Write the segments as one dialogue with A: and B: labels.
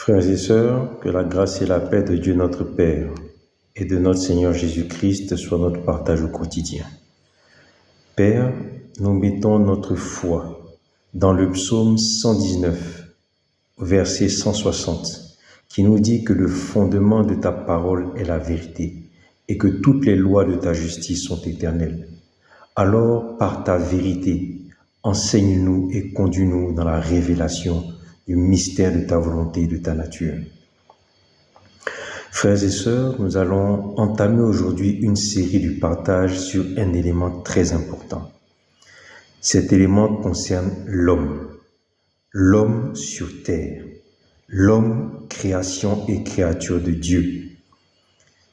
A: Frères et sœurs, que la grâce et la paix de Dieu notre Père et de notre Seigneur Jésus-Christ soient notre partage au quotidien. Père, nous mettons notre foi dans le psaume 119, verset 160, qui nous dit que le fondement de ta parole est la vérité et que toutes les lois de ta justice sont éternelles. Alors, par ta vérité, enseigne-nous et conduis-nous dans la révélation du mystère de ta volonté et de ta nature. Frères et sœurs, nous allons entamer aujourd'hui une série du partage sur un élément très important. Cet élément concerne l'homme sur terre, l'homme, création et créature de Dieu.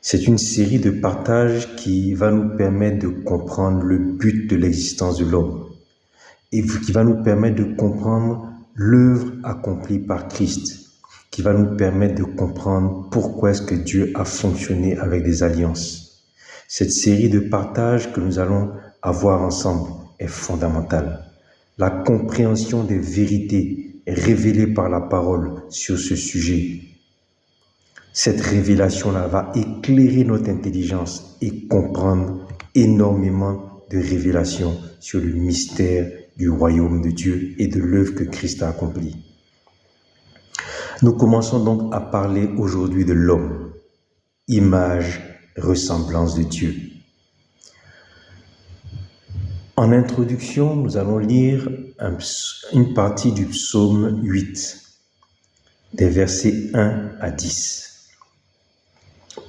A: C'est une série de partages qui va nous permettre de comprendre le but de l'existence de l'homme et qui va nous permettre de comprendre l'œuvre accomplie par Christ, qui va nous permettre de comprendre pourquoi est-ce que Dieu a fonctionné avec des alliances. Cette série de partages que nous allons avoir ensemble est fondamentale. La compréhension des vérités révélées par la parole sur ce sujet. Cette révélation-là va éclairer notre intelligence et comprendre énormément de révélations sur le mystère du royaume de Dieu et de l'œuvre que Christ a accomplie. Nous commençons donc à parler aujourd'hui de l'homme, image, ressemblance de Dieu. En introduction, nous allons lire une partie du psaume 8, des versets 1 à 10.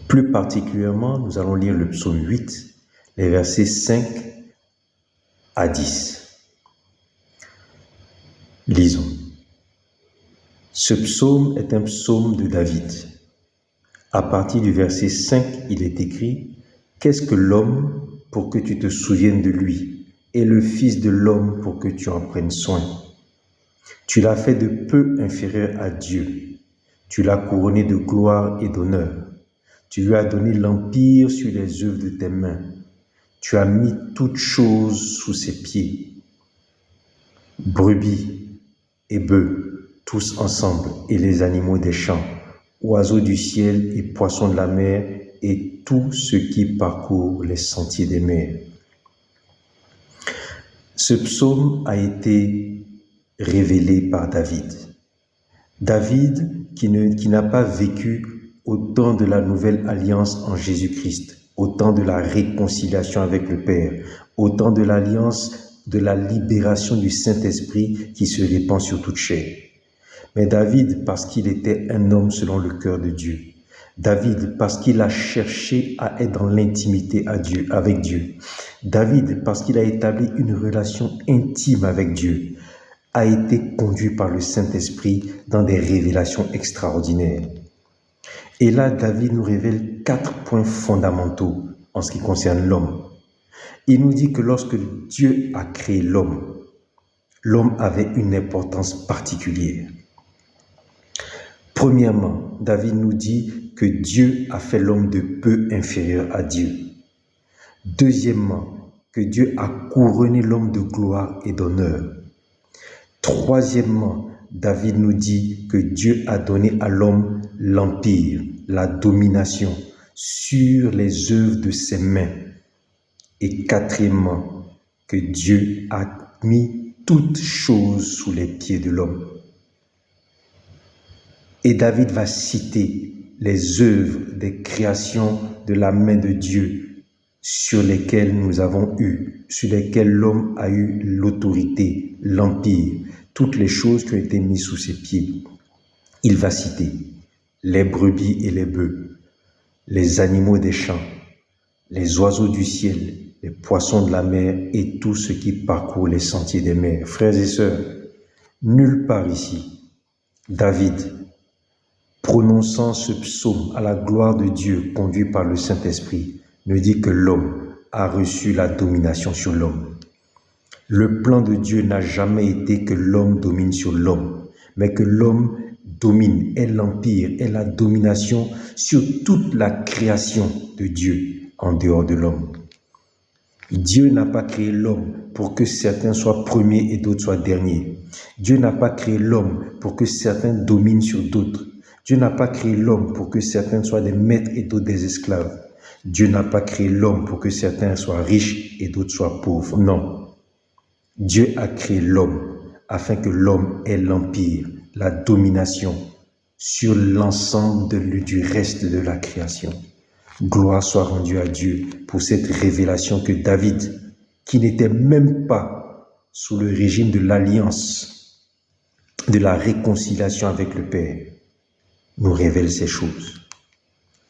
A: Plus particulièrement, nous allons lire le psaume 8, les versets 5 à 10. Lisons. Ce psaume est un psaume de David. À partir du verset 5, il est écrit « Qu'est-ce que l'homme pour que tu te souviennes de lui, et le fils de l'homme pour que tu en prennes soin? Tu l'as fait de peu inférieur à Dieu. Tu l'as couronné de gloire et d'honneur. Tu lui as donné l'empire sur les œuvres de tes mains. Tu as mis toutes choses sous ses pieds. Brebis et bœufs, tous ensemble, et les animaux des champs, oiseaux du ciel et poissons de la mer, et tout ce qui parcourt les sentiers des mers. » Ce psaume a été révélé par David. David qui n'a pas vécu au temps de la nouvelle alliance en Jésus-Christ, au temps de la réconciliation avec le Père, au temps de l'alliance de la libération du Saint-Esprit qui se répand sur toute chair. Mais David, parce qu'il était un homme selon le cœur de Dieu, David, parce qu'il a cherché à être dans l'intimité avec Dieu, David, parce qu'il a établi une relation intime avec Dieu, a été conduit par le Saint-Esprit dans des révélations extraordinaires. Et là, David nous révèle 4 points fondamentaux en ce qui concerne l'homme. Il nous dit que lorsque Dieu a créé l'homme, l'homme avait une importance particulière. Premièrement, David nous dit que Dieu a fait l'homme de peu inférieur à Dieu. Deuxièmement, que Dieu a couronné l'homme de gloire et d'honneur. Troisièmement, David nous dit que Dieu a donné à l'homme l'empire, la domination sur les œuvres de ses mains. Et quatrièmement, que Dieu a mis toutes choses sous les pieds de l'homme. Et David va citer les œuvres des créations de la main de Dieu sur lesquelles sur lesquelles l'homme a eu l'autorité, l'empire, toutes les choses qui ont été mises sous ses pieds. Il va citer les brebis et les bœufs, les animaux des champs, les oiseaux du ciel, les poissons de la mer et tout ce qui parcourt les sentiers des mers. Frères et sœurs, nulle part ici, David, prononçant ce psaume à la gloire de Dieu conduit par le Saint-Esprit, ne dit que l'homme a reçu la domination sur l'homme. Le plan de Dieu n'a jamais été que l'homme domine sur l'homme, mais que l'homme domine, ait l'empire, ait la domination sur toute la création de Dieu en dehors de l'homme. Dieu n'a pas créé l'homme pour que certains soient premiers et d'autres soient derniers. Dieu n'a pas créé l'homme pour que certains dominent sur d'autres. Dieu n'a pas créé l'homme pour que certains soient des maîtres et d'autres des esclaves. Dieu n'a pas créé l'homme pour que certains soient riches et d'autres soient pauvres. Non. Dieu a créé l'homme afin que l'homme ait l'empire, la domination sur l'ensemble du reste de la création. Gloire soit rendue à Dieu pour cette révélation que David, qui n'était même pas sous le régime de l'alliance, de la réconciliation avec le Père, nous révèle ces choses.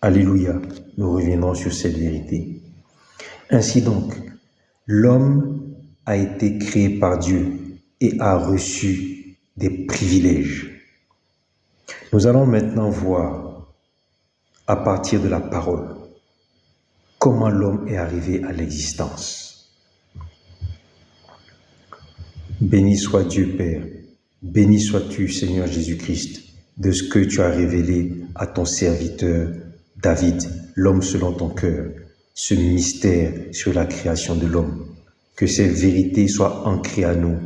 A: Alléluia, nous reviendrons sur cette vérité. Ainsi donc, l'homme a été créé par Dieu et a reçu des privilèges. Nous allons maintenant voir, à partir de la parole, comment l'homme est arrivé à l'existence. Béni soit Dieu Père, béni sois-tu Seigneur Jésus-Christ, de ce que tu as révélé à ton serviteur David, l'homme selon ton cœur, ce mystère sur la création de l'homme. Que ces vérités soient ancrées à nous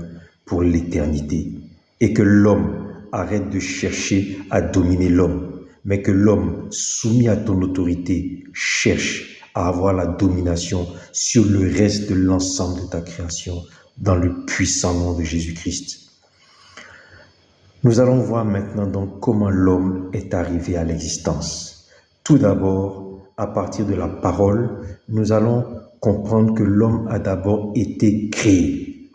A: pour l'éternité et que l'homme arrête de chercher à dominer l'homme, mais que l'homme, soumis à ton autorité, cherche à avoir la domination sur le reste de l'ensemble de ta création dans le puissant nom de Jésus-Christ. Nous allons voir maintenant donc comment l'homme est arrivé à l'existence. Tout d'abord, à partir de la parole, nous allons comprendre que l'homme a d'abord été créé.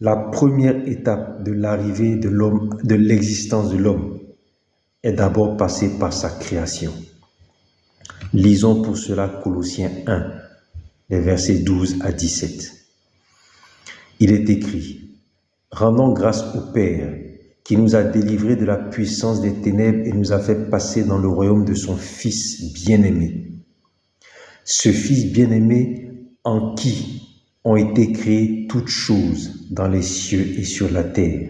A: La première étape de l'arrivée de l'homme, de l'existence de l'homme, est d'abord passée par sa création. Lisons pour cela Colossiens 1, les versets 12 à 17. Il est écrit: « Rendons grâce au Père, qui nous a délivrés de la puissance des ténèbres et nous a fait passer dans le royaume de son Fils bien-aimé. Ce Fils bien-aimé en qui ont été créées toutes choses dans les cieux et sur la terre.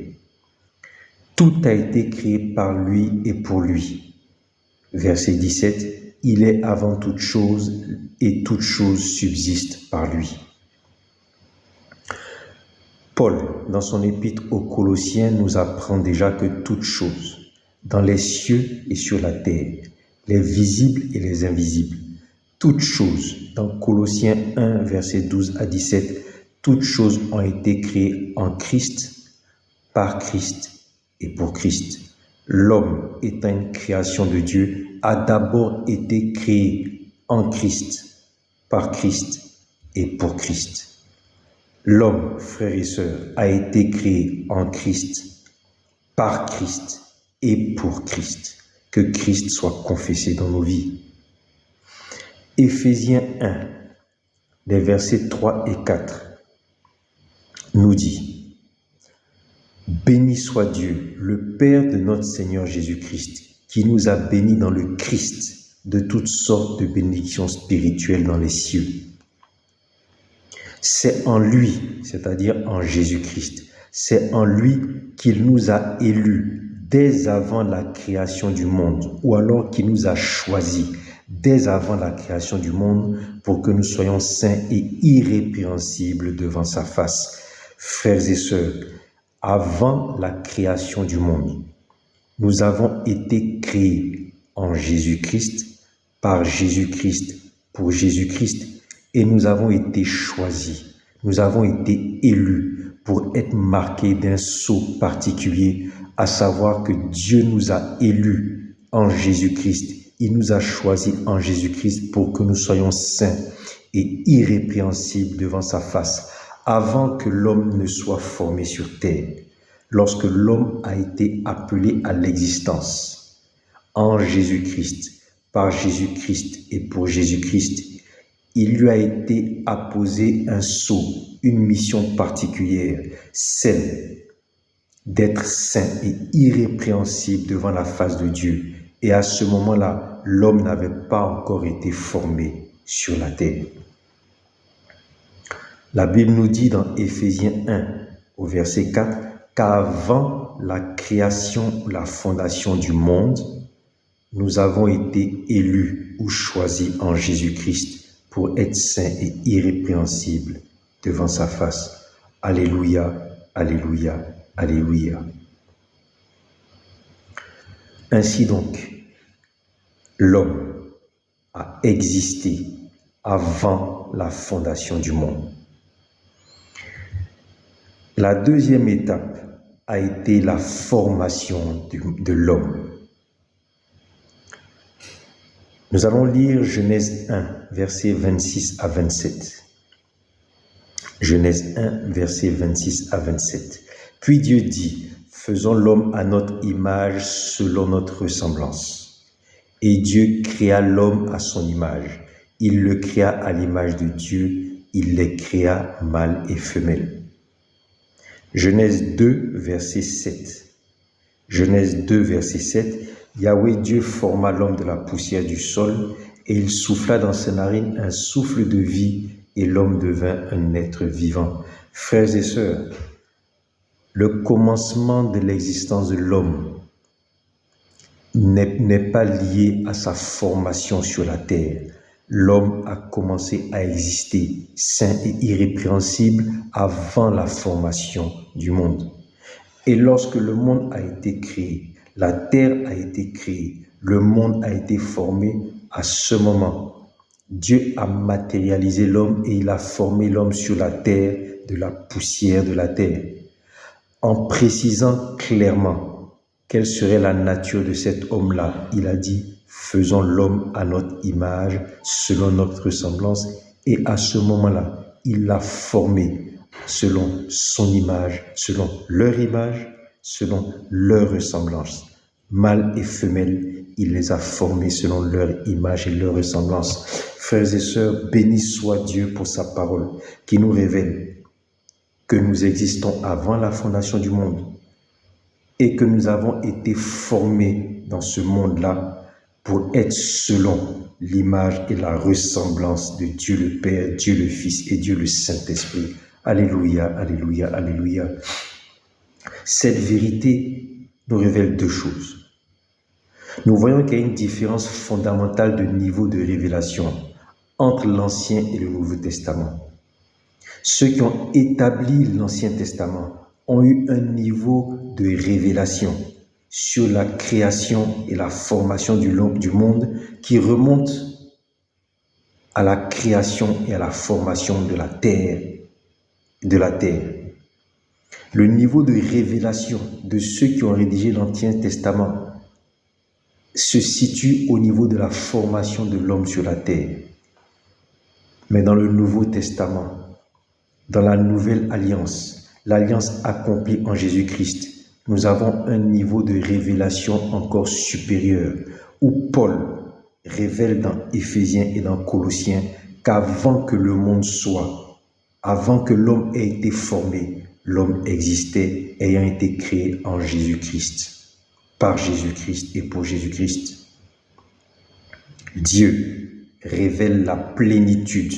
A: Tout a été créé par lui et pour lui. » Verset 17. « Il est avant toute chose et toute chose subsiste par lui. » Paul, dans son épître aux Colossiens, nous apprend déjà que toutes choses, dans les cieux et sur la terre, les visibles et les invisibles, toutes choses, dans Colossiens 1, versets 12 à 17, toutes choses ont été créées en Christ, par Christ et pour Christ. L'homme, étant une création de Dieu, a d'abord été créé en Christ, par Christ et pour Christ. L'homme, frères et sœurs, a été créé en Christ, par Christ et pour Christ. Que Christ soit confessé dans nos vies. Éphésiens 1, les versets 3 et 4, nous dit: « Béni soit Dieu, le Père de notre Seigneur Jésus-Christ, qui nous a bénis dans le Christ de toutes sortes de bénédictions spirituelles dans les cieux. » C'est en lui, c'est-à-dire en Jésus-Christ, c'est en lui qu'il nous a élus dès avant la création du monde, ou alors qu'il nous a choisis dès avant la création du monde pour que nous soyons saints et irrépréhensibles devant sa face. Frères et sœurs, avant la création du monde, nous avons été créés en Jésus-Christ, par Jésus-Christ, pour Jésus-Christ, et nous avons été choisis, nous avons été élus pour être marqués d'un sceau particulier, à savoir que Dieu nous a élus en Jésus-Christ. Il nous a choisis en Jésus-Christ pour que nous soyons saints et irrépréhensibles devant sa face, avant que l'homme ne soit formé sur terre. Lorsque l'homme a été appelé à l'existence, en Jésus-Christ, par Jésus-Christ et pour Jésus-Christ, il lui a été apposé un sceau, une mission particulière, celle d'être saint et irrépréhensible devant la face de Dieu. Et à ce moment-là, l'homme n'avait pas encore été formé sur la terre. La Bible nous dit dans Éphésiens 1, au verset 4, qu'avant la création, la fondation du monde, nous avons été élus ou choisis en Jésus-Christ pour être saints et irrépréhensibles devant sa face. Alléluia, alléluia, alléluia. Ainsi donc, L'homme a existé avant la fondation du monde. La deuxième étape a été la formation de l'homme. Nous allons lire Genèse 1, versets 26 à 27. Genèse 1, versets 26 à 27. Puis Dieu dit, faisons l'homme à notre image selon notre ressemblance. Et Dieu créa l'homme à son image. Il le créa à l'image de Dieu. Il les créa mâle et femelle. Genèse 2, verset 7. Genèse 2, verset 7. Yahweh Dieu forma l'homme de la poussière du sol et il souffla dans ses narines un souffle de vie et l'homme devint un être vivant. Frères et sœurs, le commencement de l'existence de l'homme n'est pas lié à sa formation sur la terre. L'homme a commencé à exister saint et irrépréhensible avant la formation du monde. Et lorsque le monde a été créé, la terre a été créée, le monde a été formé, à ce moment, Dieu a matérialisé l'homme et il a formé l'homme sur la terre, de la poussière de la terre, en précisant clairement quelle serait la nature de cet homme-là. Il a dit, faisons l'homme à notre image, selon notre ressemblance, et à ce moment-là, il l'a formé selon son image, selon leur image, selon leur ressemblance. Mâle et femelle, il les a formés selon leur image et leur ressemblance. Frères et sœurs, béni soit Dieu pour sa parole qui nous révèle que nous existons avant la fondation du monde et que nous avons été formés dans ce monde-là pour être selon l'image et la ressemblance de Dieu le Père, Dieu le Fils et Dieu le Saint-Esprit. Alléluia, alléluia, alléluia. Cette vérité nous révèle deux choses. Nous voyons qu'il y a une différence fondamentale de niveau de révélation entre l'Ancien et le Nouveau Testament. Ceux qui ont établi l'Ancien Testament ont eu un niveau de révélation sur la création et la formation du monde qui remonte à la création et à la formation de la terre. Le niveau de révélation de ceux qui ont rédigé l'Ancien Testament se situe au niveau de la formation de l'homme sur la terre. Mais dans le Nouveau Testament, dans la Nouvelle Alliance, l'alliance accomplie en Jésus-Christ, nous avons un niveau de révélation encore supérieur, où Paul révèle dans Éphésiens et dans Colossiens qu'avant que le monde soit, avant que l'homme ait été formé, l'homme existait ayant été créé en Jésus-Christ, par Jésus-Christ et pour Jésus-Christ. Dieu révèle la plénitude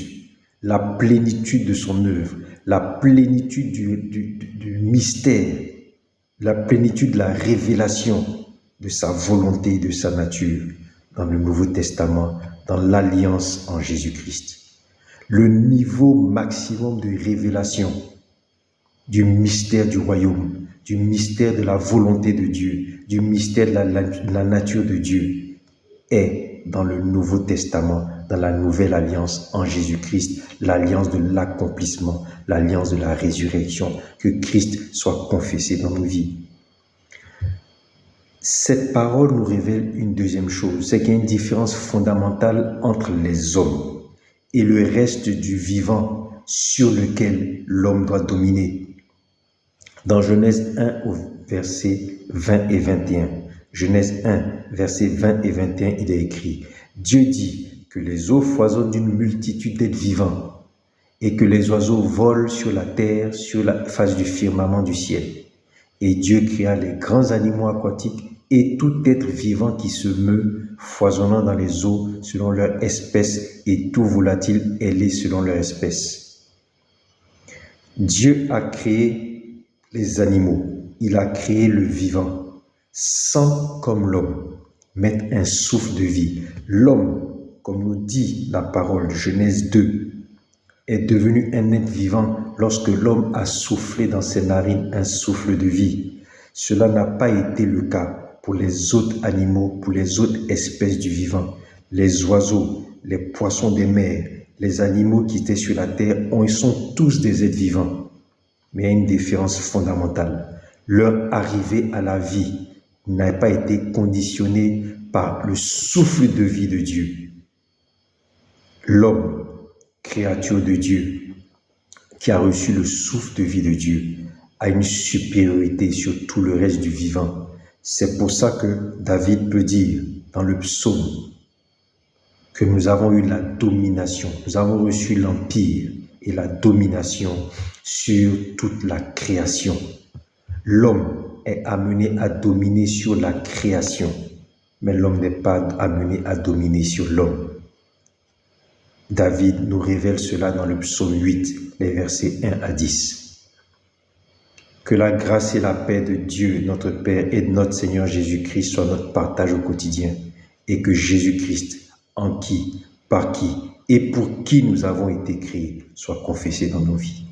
A: de son œuvre, la plénitude du mystère, la plénitude de la révélation de sa volonté et de sa nature dans le Nouveau Testament, dans l'alliance en Jésus-Christ. Le niveau maximum de révélation du mystère du royaume, du mystère de la volonté de Dieu, du mystère de la nature de Dieu est dans le Nouveau Testament, dans la Nouvelle Alliance en Jésus-Christ, l'alliance de l'accomplissement, l'alliance de la résurrection, que Christ soit confessé dans nos vies. Cette parole nous révèle une deuxième chose, c'est qu'il y a une différence fondamentale entre les hommes et le reste du vivant sur lequel l'homme doit dominer. Dans Genèse 1 au verset 20 et 21, Genèse 1, versets 20 et 21, il est écrit « Dieu dit que les eaux foisonnent d'une multitude d'êtres vivants et que les oiseaux volent sur la terre, sur la face du firmament du ciel. Et Dieu créa les grands animaux aquatiques et tout être vivant qui se meut, foisonnant dans les eaux selon leur espèce et tout volatile ailé selon leur espèce. » Dieu a créé les animaux, il a créé le vivant, sans, comme l'homme, mettre un souffle de vie. L'homme, comme nous dit la parole, Genèse 2, est devenu un être vivant lorsque l'homme a soufflé dans ses narines un souffle de vie. Cela n'a pas été le cas pour les autres animaux, pour les autres espèces du vivant. Les oiseaux, les poissons des mers, les animaux qui étaient sur la terre, ils sont tous des êtres vivants. Mais il y a une différence fondamentale. Leur arrivée à la vie n'a pas été conditionnée par le souffle de vie de Dieu. L'homme, créature de Dieu, qui a reçu le souffle de vie de Dieu, a une supériorité sur tout le reste du vivant. C'est pour ça que David peut dire dans le psaume que nous avons eu la domination, nous avons reçu l'empire et la domination sur toute la création. L'homme est amené à dominer sur la création, mais l'homme n'est pas amené à dominer sur l'homme. David nous révèle cela dans le psaume 8, les versets 1 à 10. Que la grâce et la paix de Dieu, notre Père, et de notre Seigneur Jésus-Christ soient notre partage au quotidien, et que Jésus-Christ, en qui, par qui et pour qui nous avons été créés, soit confessé dans nos vies.